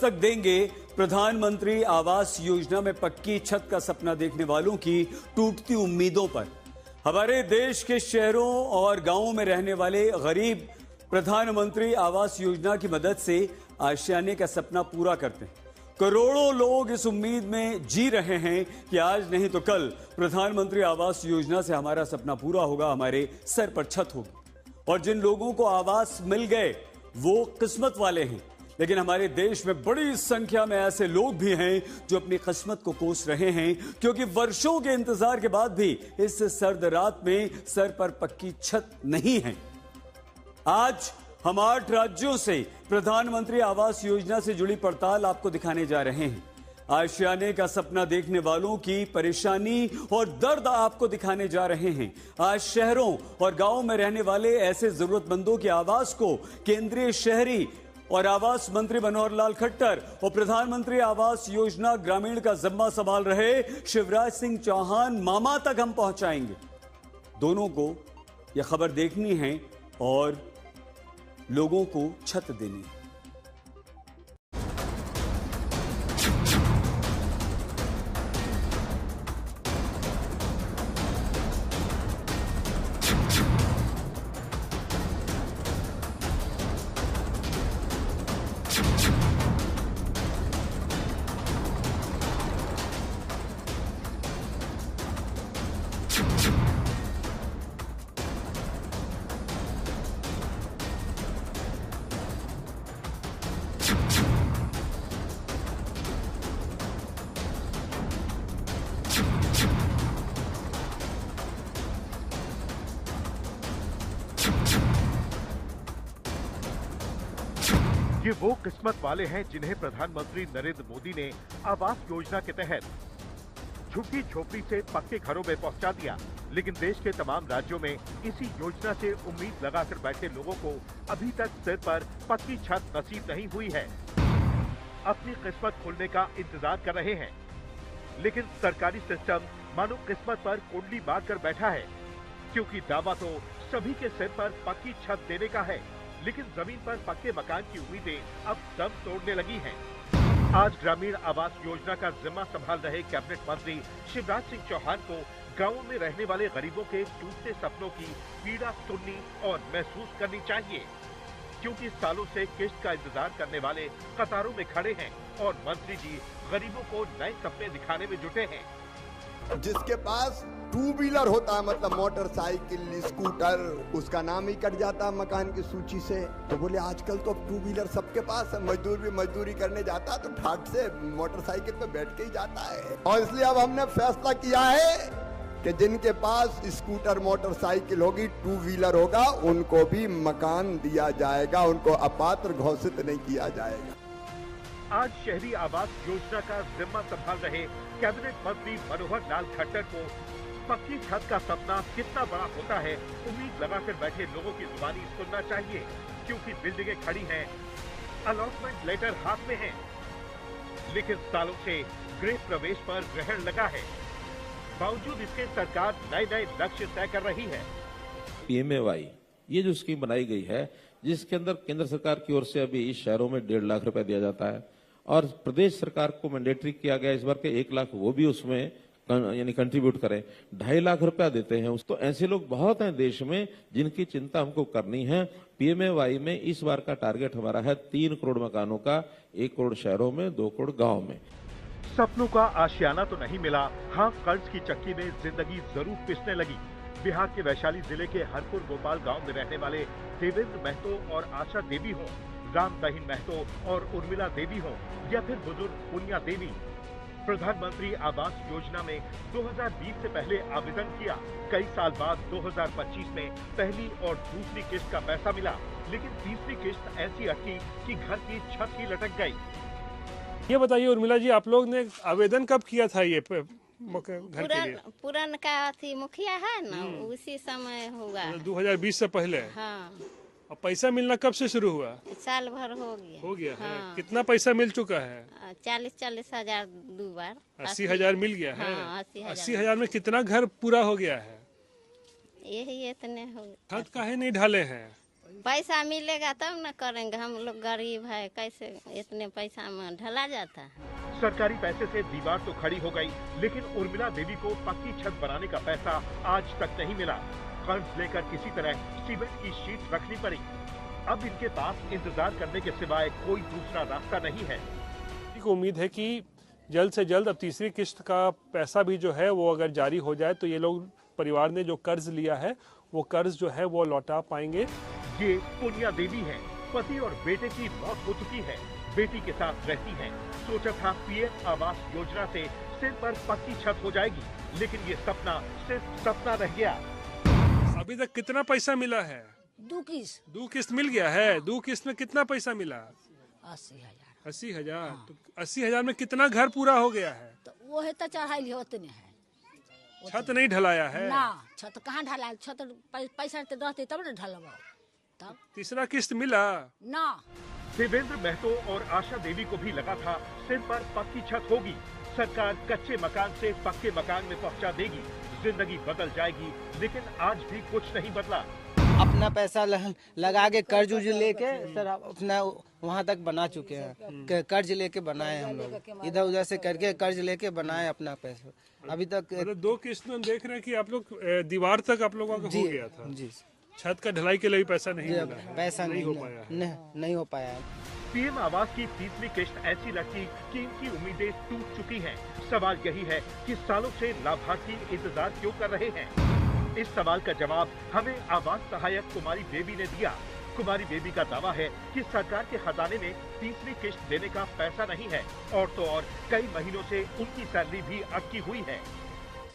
तक देंगे प्रधानमंत्री आवास योजना में पक्की छत का सपना देखने वालों की टूटती उम्मीदों पर। हमारे देश के शहरों और गांवों में रहने वाले गरीब प्रधानमंत्री आवास योजना की मदद से आशियाने का सपना पूरा करते हैं। करोड़ों लोग इस उम्मीद में जी रहे हैं कि आज नहीं तो कल प्रधानमंत्री आवास योजना से हमारा सपना पूरा होगा, हमारे सर पर छत होगी। और जिन लोगों को आवास मिल गए वो किस्मत वाले हैं, लेकिन हमारे देश में बड़ी संख्या में ऐसे लोग भी हैं जो अपनी किस्मत को कोस रहे हैं, क्योंकि वर्षों के इंतजार के बाद भी इस सर्द रात में सर पर पक्की छत नहीं है। आज हम 8 राज्यों से प्रधानमंत्री आवास योजना से जुड़ी पड़ताल आपको दिखाने जा रहे हैं। आशियाने का सपना देखने वालों की परेशानी और दर्द आपको दिखाने जा रहे हैं। आज शहरों और गांवों में रहने वाले ऐसे जरूरतमंदों की आवाज को केंद्रीय शहरी और आवास मंत्री मनोहर लाल खट्टर और प्रधानमंत्री आवास योजना ग्रामीण का जिम्मा संभाल रहे शिवराज सिंह चौहान मामा तक हम पहुंचाएंगे। दोनों को यह खबर देखनी है और लोगों को छत देनी है। ये वो किस्मत वाले हैं जिन्हें प्रधानमंत्री नरेंद्र मोदी ने आवास योजना के तहत झुग्गी झोपड़ी से पक्के घरों में पहुंचा दिया। लेकिन देश के तमाम राज्यों में इसी योजना से उम्मीद लगाकर बैठे लोगों को अभी तक सिर पर पक्की छत नसीब नहीं हुई है। अपनी किस्मत खुलने का इंतजार कर रहे हैं, लेकिन सरकारी सिस्टम मानो किस्मत पर कुंडली बांध कर बैठा है, क्योंकि दावा तो सभी के सिर पर पक्की छत देने का है, लेकिन जमीन पर पक्के मकान की उम्मीदें अब दम तोड़ने लगी हैं। आज ग्रामीण आवास योजना का जिम्मा संभाल रहे कैबिनेट मंत्री शिवराज सिंह चौहान को गांवों में रहने वाले गरीबों के टूटते सपनों की पीड़ा सुननी और महसूस करनी चाहिए, क्योंकि सालों से किस्त का इंतजार करने वाले कतारों में खड़े हैं और मंत्री जी गरीबों को नए सपने दिखाने में जुटे हैं। जिसके पास 2 व्हीलर होता है, मतलब मोटरसाइकिल, स्कूटर, उसका नाम ही कट जाता है मकान की सूची से। तो बोले आजकल तो 2 व्हीलर सबके पास है, मजदूर भी मजदूरी करने जाता है तो ठाट से मोटरसाइकिल पे बैठ के ही जाता है। और इसलिए अब हमने फैसला किया है कि जिनके पास स्कूटर मोटरसाइकिल होगी, 2 व्हीलर होगा, उनको भी मकान दिया जाएगा, उनको अपात्र घोषित नहीं किया जाएगा। आज शहरी आवास योजना का जिम्मा संभाल रहे कैबिनेट मंत्री मनोहर लाल खट्टर को पक्की छत का सपना कितना बड़ा होता है उम्मीद लगाकर बैठे लोगों की जुबानी सुनना चाहिए, क्योंकि बिल्डिंगें खड़ी हैं, अलॉटमेंट लेटर हाथ में है, लेकिन सालों से गृह प्रवेश पर ग्रहण लगा है। बावजूद इसके सरकार नए लक्ष्य तय कर रही है। PMAY ये जो स्कीम बनाई गई है, जिसके अंदर केंद्र सरकार की ओर से अभी शहरों में 1.5 लाख रुपए दिया जाता है और प्रदेश सरकार को मैंडेटरी किया गया इस बार के 1 लाख वो भी उसमें यानी कंट्रीब्यूट करें, 2.5 लाख रुपया देते हैं। तो ऐसे लोग बहुत हैं देश में जिनकी चिंता हमको करनी है। PMAY में इस बार का टारगेट हमारा है 3 करोड़ मकानों का, 1 करोड़ शहरों में, 2 करोड़ गाँव में। सपनों का आशियाना तो नहीं मिला, हाँ कर्ज की चक्की में जिंदगी जरूर पिसने लगी। बिहार के वैशाली जिले के हरपुर गोपाल गांव में रहने वाले देवेंद्र महतो और आशा देवी हों, राम दहीन महतो और उर्मिला देवी हों, या फिर बुजुर्ग पुनिया देवी, प्रधानमंत्री आवास योजना में 2020 से पहले आवेदन किया। कई साल बाद 2025 में पहली और दूसरी किस्त का पैसा मिला, लेकिन तीसरी किस्त ऐसी अटकी कि घर की छत ही लटक गई। ये बताइए उर्मिला जी, आप लोग ने आवेदन कब किया था ये घर के लिए? पुरान का थी मुखिया है ना, उसी समय हुआ 2020 से पहले। हाँ। और पैसा मिलना कब से शुरू हुआ? साल भर हो गया। हाँ। है। कितना पैसा मिल चुका है? 40 हजार 2 बार। 80 हजार मिल गया है। हाँ, 80 हजार में कितना घर पूरा हो गया है? यही इतने हो। छत काहे नहीं ढाले हैं? पैसा मिलेगा तब न करेंगे, हम लोग गरीब है, कैसे इतने पैसा में ढला जाता है। सरकारी पैसे से दीवार तो खड़ी हो गई, लेकिन उर्मिला देवी को पक्की छत बनाने का पैसा आज तक नहीं मिला। कर्ज लेकर किसी तरह सीमेंट की शीट रखनी पड़ी। अब इनके पास इंतजार करने के सिवाय कोई दूसरा रास्ता नहीं है। को उम्मीद है कि जल्द से जल्द अब तीसरी किस्त का पैसा भी जो है वो अगर जारी हो जाए तो ये लोग, परिवार ने जो कर्ज लिया है वो कर्ज जो है वो लौटा पाएंगे। ये पुनिया देवी है, पति और बेटे की मौत हो चुकी है, बेटी के साथ रहती हैं। सोचा था पीएम आवास योजना से सिर पर पक्की छत हो जाएगी, लेकिन ये सपना सिर्फ सपना रह गया। अभी तक कितना पैसा मिला है? 2 किस्त मिल गया है। 2 किस्त में कितना पैसा मिला? 80,000। 80,000। तो 80,000 में कितना घर पूरा हो गया है? तो वो है तो चढ़ाई उतने है, छत नहीं ढलाया है ना। छत कहाँ ढलाल? छत पैसा तो रहते तब न ढलवा। तब तीसरा किस्त मिला ना। देवेंद्र महतो और आशा देवी को भी लगा था सिर पर पक्की छत होगी, सरकार कच्चे मकान से पक्के मकान में पहुंचा देगी, जिंदगी बदल जाएगी, लेकिन आज भी कुछ नहीं बदला। अपना पैसा लगा के कर्ज उर्ज लेके सर अपना वहाँ तक बना चुके हैं। कर्ज लेके बनाए हम लोग, इधर उधर से करके कर्ज लेके बनाए अपना पैसा। अभी तक 2 किस्त में देख रहे हैं कि आप लोग दीवार तक आप लोगों का हो गया था। जी, छत का ढलाई के लिए भी पैसा नहीं मिला, पैसा नहीं हो पाया है। नहीं हो पाया है। पीएम आवास की तीसरी किस्त ऐसी लगती कि इनकी उम्मीदें टूट चुकी हैं। सवाल यही है कि सालों से लाभार्थी इंतजार क्यों कर रहे हैं? इस सवाल का जवाब हमें आवास सहायक कुमारी बेबी ने दिया। कुमारी बेबी का दावा है कि सरकार के खजाने में तीसरी किस्त देने का पैसा नहीं है, और तो और कई महीनों से उनकी सैलरी भी अटकी हुई है।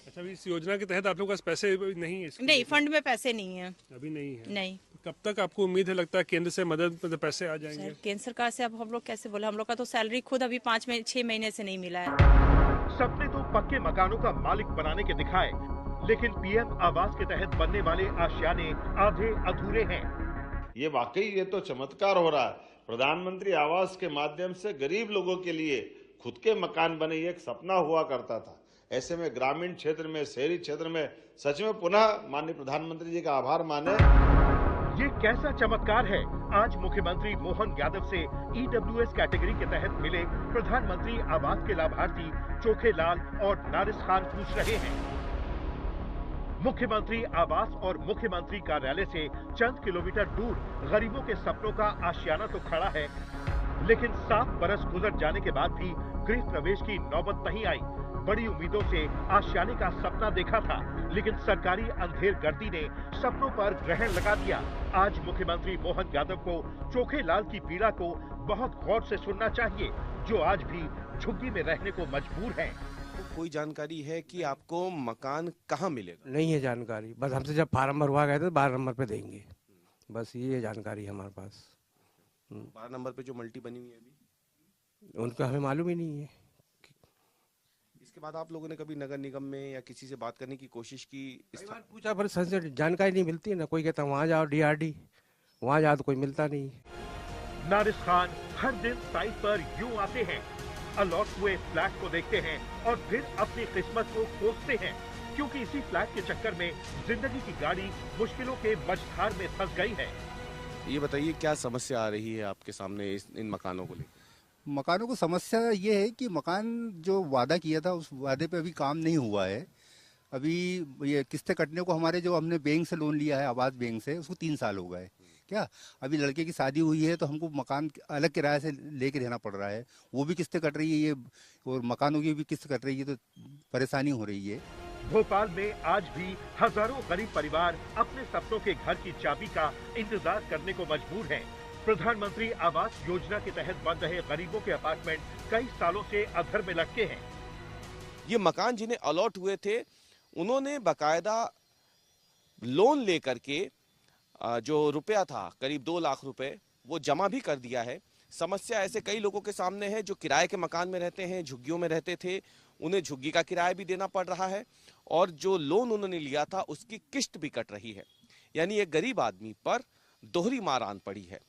अच्छा, इस योजना के तहत आप लोग के पास पैसे नहीं है? नहीं, फंड में पैसे नहीं है, अभी नहीं है। नहीं। कब तक आपको उम्मीद है, लगता है केंद्र से मदद पैसे आ जाएंगे? केंद्र सरकार से अब हम लोग कैसे बोले, हम लोग का तो सैलरी खुद अभी 6 महीने से नहीं मिला है। सपने तो पक्के मकानों का मालिक बनाने के दिखाए, लेकिन पीएम आवास के तहत बनने वाले आशियाने आधे अधूरे हैं। ये तो चमत्कार हो रहा है। प्रधानमंत्री आवास के माध्यम से गरीब लोगों के लिए खुद के मकान बने, ये एक सपना हुआ करता था। ऐसे में ग्रामीण क्षेत्र में, शहरी क्षेत्र में सच में पुनः माननीय प्रधानमंत्री जी का आभार माने। ये कैसा चमत्कार है। आज मुख्यमंत्री मोहन यादव से ईडब्ल्यूएस कैटेगरी के तहत मिले प्रधानमंत्री आवास के लाभार्थी चोखेलाल और नारिस खान पूछ रहे हैं। मुख्यमंत्री आवास और मुख्यमंत्री कार्यालय से चंद किलोमीटर दूर गरीबों के सपनों का आशियाना तो खड़ा है, लेकिन 7 बरस गुजर जाने के बाद भी गृह प्रवेश की नौबत नहीं आई। बड़ी उम्मीदों से आशियाने का सपना देखा था, लेकिन सरकारी अंधेरगर्दी ने सपनों पर ग्रहण लगा दिया। आज मुख्यमंत्री मोहन यादव को चोखेलाल की पीड़ा को बहुत गौर से सुनना चाहिए, जो आज भी झुग्गी में रहने को मजबूर हैं। कोई जानकारी है कि आपको मकान कहाँ मिलेगा? नहीं है जानकारी, बस हमसे जब फार्म भरवा गए थे 12 नंबर पे देंगे, बस ये जानकारी है हमारे पास। 12 नंबर पे जो मल्टी बनी हुई है अभी, उनका हमें मालूम ही नहीं है। इसके बाद आप लोगों ने कभी नगर निगम में या किसी से बात करने की कोशिश की? कई बार पूछा पर जानकारी नहीं मिलती है ना, कोई कहता वहाँ जाओ DRD, वहाँ जाओ तो कोई मिलता नहीं। नारिस खान हर दिन साइट पर यूं आते हैं, अलॉट हुए फ्लैट को देखते हैं और फिर अपनी किस्मत को खोजते हैं, क्योंकि इसी फ्लैट के चक्कर में जिंदगी की गाड़ी मुश्किलों के मझधार में फंस गई है। ये बताइए क्या समस्या आ रही है आपके सामने इन मकानों को लेकर? मकानों को समस्या ये है कि मकान जो वादा किया था उस वादे पे अभी काम नहीं हुआ है। अभी ये किस्तें कटने को हमारे जो हमने बैंक से लोन लिया है, आवास बैंक से, उसको 3 साल हो गए। क्या अभी लड़के की शादी हुई है तो हमको मकान अलग किराए से लेके रहना पड़ रहा है, वो भी किस्तें कट रही है, ये और मकानों की भी किस्त कट रही है, तो परेशानी हो रही है। भोपाल में आज भी हजारों गरीब परिवार अपने सपनों के घर की चाबी का इंतजार करने को मजबूर हैं। प्रधानमंत्री आवास योजना के तहत बन रहे गरीबों के अपार्टमेंट कई सालों से अधर में लटके हैं। ये मकान जिन्हें अलॉट हुए थे, उन्होंने बाकायदा लोन लेकर के जो रुपया था करीब 2 लाख रुपए वो जमा भी कर दिया है। समस्या ऐसे कई लोगों के सामने है जो किराए के मकान में रहते हैं, झुग्गियों में रहते थे, उन्हें झुग्गी का किराया भी देना पड़ रहा है और जो लोन उन्होंने लिया था उसकी किस्त भी कट रही है। यानी एक गरीब आदमी पर दोहरी मार आन पड़ी है।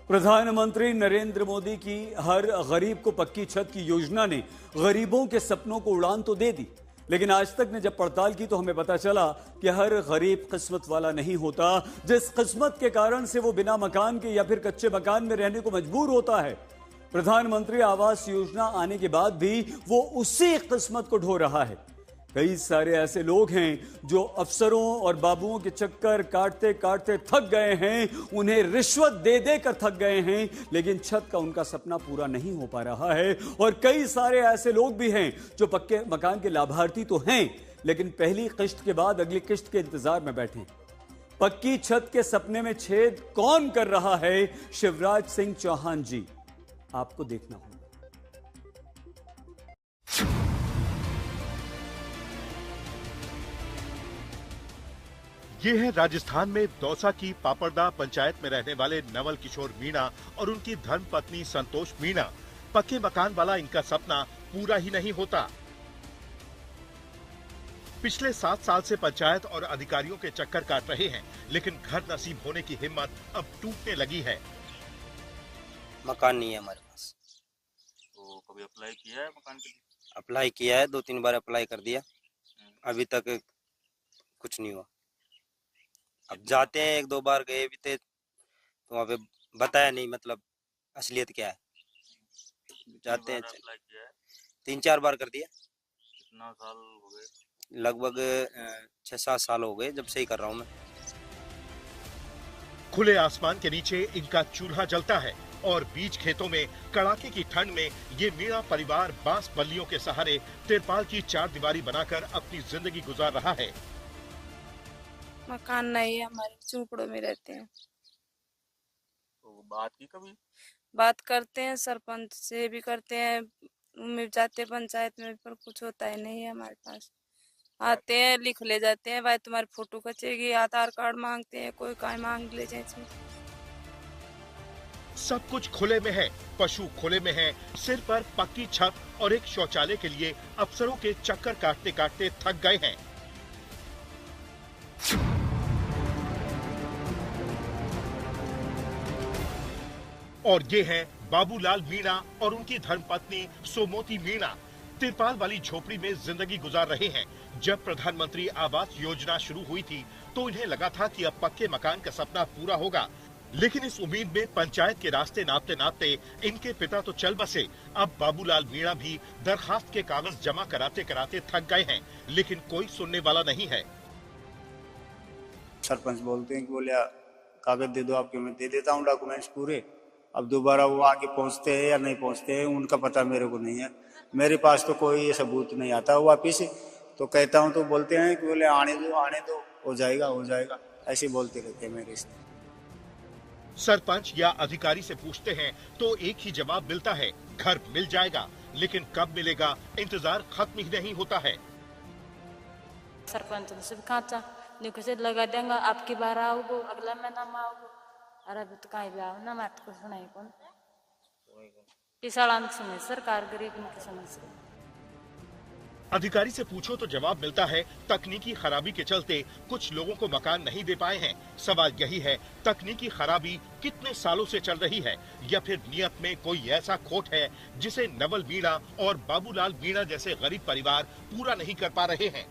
प्रधानमंत्री नरेंद्र मोदी की हर गरीब को पक्की छत की योजना ने गरीबों के सपनों को उड़ान तो दे दी, लेकिन आज तक ने जब पड़ताल की तो हमें पता चला कि हर गरीब किस्मत वाला नहीं होता। जिस किस्मत के कारण से वो बिना मकान के या फिर कच्चे मकान में रहने को मजबूर होता है, प्रधानमंत्री आवास योजना आने के बाद भी वो उसी किस्मत को ढो रहा है। कई सारे ऐसे लोग हैं जो अफसरों और बाबुओं के चक्कर काटते काटते थक गए हैं, उन्हें रिश्वत दे देकर थक गए हैं, लेकिन छत का उनका सपना पूरा नहीं हो पा रहा है। और कई सारे ऐसे लोग भी हैं जो पक्के मकान के लाभार्थी तो हैं, लेकिन पहली किश्त के बाद अगली किश्त के इंतजार में बैठे। पक्की छत के सपने में छेद कौन कर रहा है? शिवराज सिंह चौहान जी, आपको देखना होगा। ये है राजस्थान में दौसा की पापड़दा पंचायत में रहने वाले नवल किशोर मीणा और उनकी धर्मपत्नी संतोष मीणा। पक्के मकान वाला इनका सपना पूरा ही नहीं होता। पिछले 7 साल से पंचायत और अधिकारियों के चक्कर काट रहे हैं, लेकिन घर नसीब होने की हिम्मत अब टूटने लगी है। मकान नहीं है हमारे पास। तो कभी अप्लाई किया है मकान के लिए? अप्लाई किया है, 2-3 बार अप्लाई कर दिया, अभी तक कुछ नहीं हुआ। अब जाते हैं, 1-2 बार गए भी थे तो वहाँ पे बताया नहीं मतलब असलियत क्या है। जाते हैं, 3-4 बार कर दिया। कितना साल हो गए? लगभग 6-7 साल हो गए जब से ही कर रहा हूँ मैं। खुले आसमान के नीचे इनका चूल्हा जलता है और बीच खेतों में कड़ाके की ठंड में ये मीणा परिवार बांस बल्लियों के सहारे तिरपाल की 4 दीवारी बनाकर अपनी जिंदगी गुजार रहा है। मकान नहीं है, हमारे झोपड़ों में रहते हैं। तो बात की कभी? बात करते हैं, सरपंच से भी करते हैं, में जाते पंचायत में, पर कुछ होता ही नहीं है हमारे पास। आते हैं, लिख ले जाते हैं, भाई तुम्हारी फोटो खींचेगी, आधार कार्ड मांगते हैं, कोई काय मांग ले जाए। सब कुछ खुले में है, पशु खुले में है, सिर पर पक्की छत और एक शौचालय के लिए अफसरों के चक्कर काटते काटते थक गए हैं। और ये हैं बाबूलाल मीणा और उनकी धर्मपत्नी सोमोती मीणा। तिरपाल वाली झोपड़ी में जिंदगी गुजार रहे हैं। जब प्रधानमंत्री आवास योजना शुरू हुई थी तो इन्हें लगा था कि अब पक्के मकान का सपना पूरा होगा, लेकिन इस उम्मीद में पंचायत के रास्ते नापते नापते इनके पिता तो चल बसे। अब बाबूलाल मीणा भी दरखास्त के कागज जमा कराते कराते थक गए हैं, लेकिन कोई सुनने वाला नहीं है। सरपंच बोलते हैं कि बोले कागज दे दो आपके, मैं दे देता हूँ डॉक्यूमेंट्स पूरे। अब दोबारा वो आगे पहुंचते हैं या नहीं पहुंचते हैं उनका पता मेरे को नहीं है। मेरे पास तो कोई ये सबूत नहीं आता वापिस, तो कहता हूँ तो बोलते हैं कि बोले आने दो, हो जाएगा, ऐसे बोलते रहते हैं मेरे से। सरपंच या अधिकारी से पूछते हैं तो एक ही जवाब मिलता है, घर मिल जाएगा, लेकिन कब मिलेगा इंतजार खत्म ही नहीं होता है। सरपंच ने सब काचा निकसे लगा देंगे, आपकी बार आओगे, अगला महीना में आओगे, अरे तो कहीं भी आओ ना, मत को सुनाई कौन पिछड़ा सुने सरकार गरीब की समस्या। अधिकारी से पूछो तो जवाब मिलता है, तकनीकी खराबी के चलते कुछ लोगों को मकान नहीं दे पाए हैं। सवाल यही है, तकनीकी खराबी कितने सालों से चल रही है, या फिर नियत में कोई ऐसा खोट है जिसे नवल मीणा और बाबूलाल मीणा जैसे गरीब परिवार पूरा नहीं कर पा रहे हैं।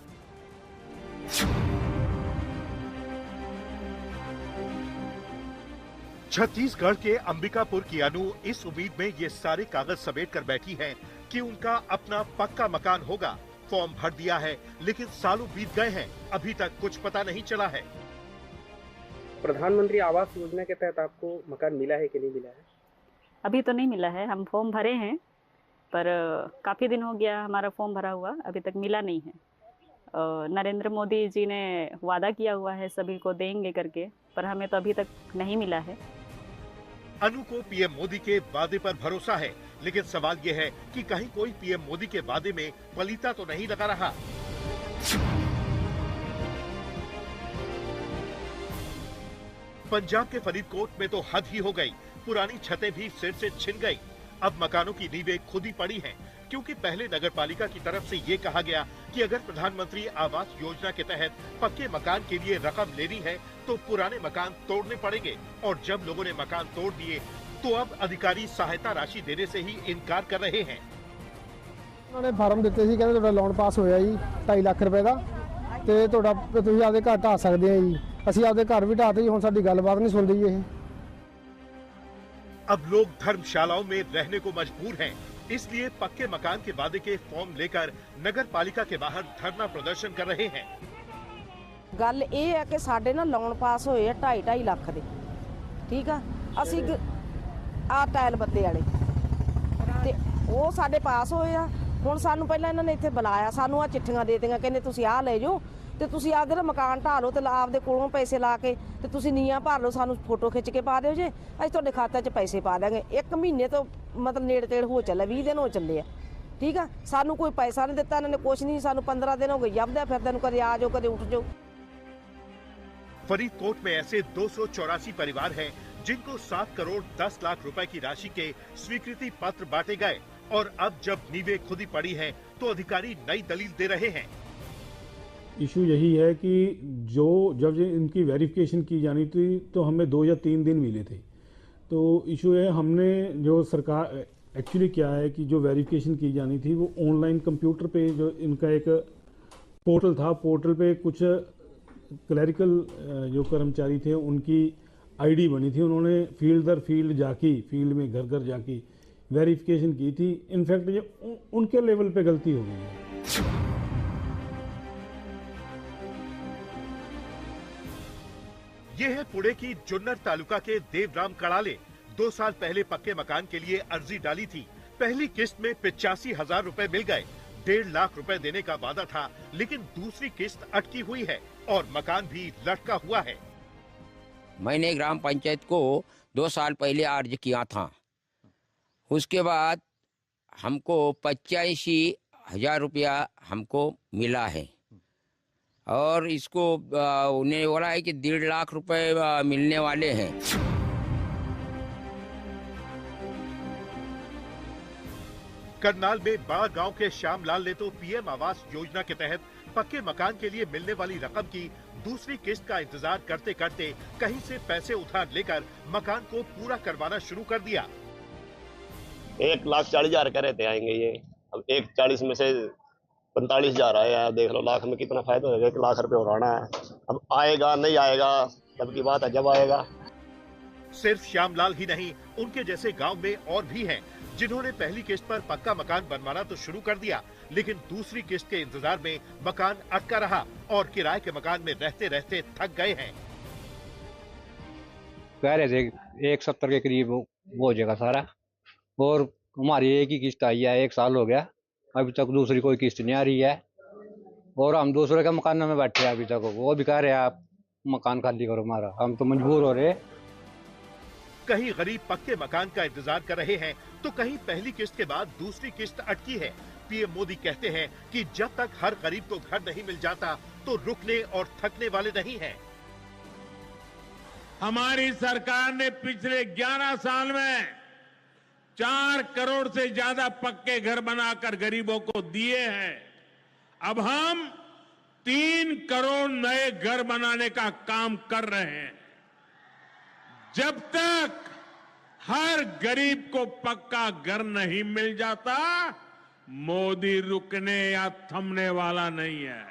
छत्तीसगढ़ के अंबिकापुर की अनु इस उम्मीद में ये सारे कागज समेट कर बैठी है कि उनका अपना पक्का मकान होगा। फॉर्म भर दिया है, लेकिन सालों बीत गए हैं, अभी तक कुछ पता नहीं चला है। प्रधानमंत्री आवास योजना के तहत आपको मकान मिला है कि नहीं मिला है? अभी तो नहीं मिला है, हम फॉर्म भरे हैं, पर काफ़ी दिन हो गया हमारा फॉर्म भरा हुआ, अभी तक मिला नहीं है। नरेंद्र मोदी जी ने वादा किया हुआ है सभी को देंगे करके, पर हमें तो अभी तक नहीं मिला है। अनु को पीएम मोदी के वादे पर भरोसा है, लेकिन सवाल ये है कि कहीं कोई पीएम मोदी के वादे में पलीता तो नहीं लगा रहा। पंजाब के फरीदकोट में तो हद ही हो गई, पुरानी छतें भी सिर से छिन गई। अब मकानों की नींवें खुद ही पड़ी हैं, क्योंकि पहले नगरपालिका की तरफ से ये कहा गया कि अगर प्रधानमंत्री आवास योजना के तहत पक्के मकान के लिए रकम लेनी है तो पुराने मकान तोड़ने पड़ेंगे, और जब लोगों ने मकान तोड़ दिए तो अब अधिकारी सहायता राशि देने से ही इनकार कर रहे हैं। ਉਹਨਾਂ ਨੇ ਫਾਰਮ ਦਿੱਤੇ ਸੀ, ਕਹਿੰਦੇ ਤੁਹਾਡਾ ਲੋਨ ਪਾਸ ਹੋਇਆ ਜੀ 2.5 ਲੱਖ ਰੁਪਏ ਦਾ ਤੇ ਤੁਹਾਡਾ ਤੁਸੀਂ ਆਪਦੇ ਘਰ ਢਾਹ ਸਕਦੇ ਆ ਜੀ। ਅਸੀਂ ਆਪਦੇ ਘਰ ਵੀ ਢਾਹਤੇ ਜੀ, ਹੁਣ ਸਾਡੀ ਗੱਲਬਾਤ नहीं सुनती जी। अब लोग धर्मशालाओं में रहने को मजबूर हैं, इसलिए पक्के मकान के वादे के फॉर्म लेकर नगर पालिका के बाहर धरना प्रदर्शन कर रहे हैं। गल ये है कि साडे ना लोन पास होए 2.5 ਲੱਖ ਦੇ, ठीक है। ਅਸੀਂ ਆ ਟਾਇਲ ਬੱਦੇ ਵਾਲੇ ਤੇ ਉਹ ਸਾਡੇ ਪਾਸ ਹੋਏ ਆ। ਹੁਣ ਸਾਨੂੰ ਪਹਿਲਾਂ ਇਹਨਾਂ ਨੇ ਇੱਥੇ ਬੁਲਾਇਆ, ਸਾਨੂੰ ਆ ਚਿੱਠੀਆਂ ਦੇ ਦਿੱਤੀਆਂ, ਕਹਿੰਦੇ ਤੁਸੀਂ ਆ ਲੈ ਜਾਓ ਤੇ ਤੁਸੀਂ ਆਪਦੇ ਨਾ ਮਕਾਨ ਢਾਹ ਲਓ ਤੇ ਆਪਦੇ ਕੋਲੋਂ ਪੈਸੇ ਲਾ ਕੇ ਤੇ ਤੁਸੀਂ ਨੀਆਂ ਭਰ ਲਓ, ਸਾਨੂੰ ਫੋਟੋ ਖਿੱਚ ਕੇ ਪਾ ਦਿਓ ਜੇ, ਅਸੀਂ ਤੁਹਾਡੇ ਖਾਤੇ 'ਚ ਪੈਸੇ ਪਾ ਦਾਂਗੇ। 1 ਮਹੀਨੇ ਤੋਂ ਮਤਲਬ ਨੇੜੇ ਤੇੜ ਹੋ ਚੱਲਿਆ, 20 ਦਿਨ ਹੋ ਚੱਲੇ ਆ, ਠੀਕ ਆ। ਸਾਨੂੰ ਕੋਈ ਪੈਸਾ ਨਹੀਂ ਦਿੱਤਾ ਇਹਨਾਂ ਨੇ, ਕੁਛ ਨਹੀਂ। ਸਾਨੂੰ 15 ਦਿਨ ਹੋ ਗਏ ਜਬਦਾ ਫਿਰਦੇ ਨੂੰ, ਕਦੇ ਆ ਜਾਓ ਕਦੇ ਉੱਠ ਜਾਓ। फरीदकोट में ऐसे 284 परिवार हैं जिनको 7 करोड़ 10 लाख रुपए की राशि के स्वीकृति पत्र बांटे गए और अब जब नींवें खुदी पड़ी हैं तो अधिकारी नई दलील दे रहे हैं। इशू यही है कि जब इनकी वेरिफिकेशन की जानी थी तो हमें 2 या 3 दिन मिले थे। तो इशू है, हमने जो सरकार एक्चुअली क्या है कि जो वेरिफिकेशन की जानी थी वो ऑनलाइन कंप्यूटर पे जो इनका एक पोर्टल था, पोर्टल पे कुछ क्लरिकल जो कर्मचारी थे उनकी आईडी बनी थी, उन्होंने फील्ड दर फील्ड जाके, फील्ड में घर घर जाके वेरिफिकेशन की थी। इनफैक्ट ये उनके लेवल पे गलती हो गई है। ये है पुणे की जुन्नर तालुका के देवराम कड़ाले। 2 साल पहले पक्के मकान के लिए अर्जी डाली थी। पहली किस्त में 85,000 रुपए मिल गए। 1.5 लाख रुपए देने का वादा था, लेकिन दूसरी किस्त अटकी हुई है और मकान भी लटका हुआ है। मैंने ग्राम पंचायत को 2 साल पहले अर्ज किया था। उसके बाद हमको 85,000 रुपया हमको मिला है और इसको उन्हें बोला है कि 1.5 लाख रुपए मिलने वाले हैं। करनाल में बाड़ा गांव के श्यामलाल ने तो पीएम आवास योजना के तहत पक्के मकान के लिए मिलने वाली रकम की दूसरी किस्त का इंतजार करते करते कहीं से पैसे उधार लेकर मकान को पूरा करवाना शुरू कर दिया। 1,40,000 कह रहे थे आएंगे ये, अब 1,40,000 में से 45,000 आए हैं। देख लो लाख में कितना फायदा होगा, 1 लाख रुपए उड़ाना है। अब आएगा नहीं आएगा तब की बात है, जब आएगा। सिर्फ श्यामलाल ही नहीं, उनके जैसे गांव में और भी हैं जिन्होंने पहली किस्त पर पक्का मकान बनवाना तो शुरू कर दिया, लेकिन दूसरी किस्त के इंतजार में मकान अटका रहा और किराए के मकान में रहते रहते थक गए हैं। कह रहे थे 170 के करीब वो हो जाएगा सारा, और हमारी एक ही किस्त आई है, 1 साल हो गया, अभी तक दूसरी कोई किस्त नहीं आ रही है और हम दूसरे के मकान में बैठे हैं अभी तक। वो भी कह रहे हैं आप मकान खाली करो हमारा, हम तो मजबूर हो रहे। कहीं गरीब पक्के मकान का इंतजार कर रहे हैं तो कहीं पहली किस्त के बाद दूसरी किस्त अटकी है। पीएम मोदी कहते हैं कि जब तक हर गरीब को घर नहीं मिल जाता तो रुकने और थकने वाले नहीं हैं। हमारी सरकार ने पिछले 11 साल में 4 करोड़ से ज्यादा पक्के घर बनाकर गरीबों को दिए हैं। अब हम 3 करोड़ नए घर बनाने का काम कर रहे हैं। जब तक हर गरीब को पक्का घर नहीं मिल जाता, मोदी रुकने या थमने वाला नहीं है।